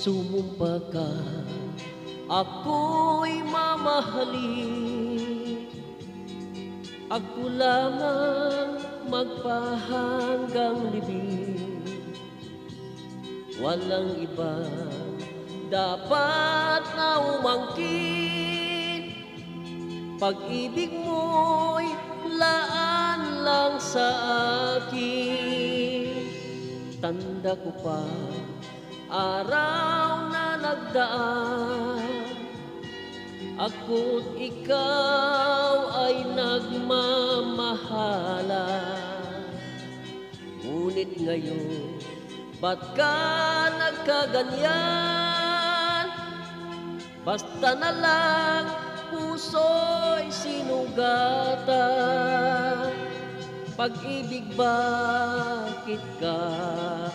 sumumpa ka, ako'y mamahalin. Ako lamang magpahanggang libing, walang iba dapat na umangkin. Pag-ibig mo'y laan lang sa akin. Tanda ko pa araw na nagdaan, ako't ikaw ay nagmamahalan. Ngunit ngayon, ba't ka nagkaganyan? Basta na lang puso'y sinugatan. Pag-ibig bakit ka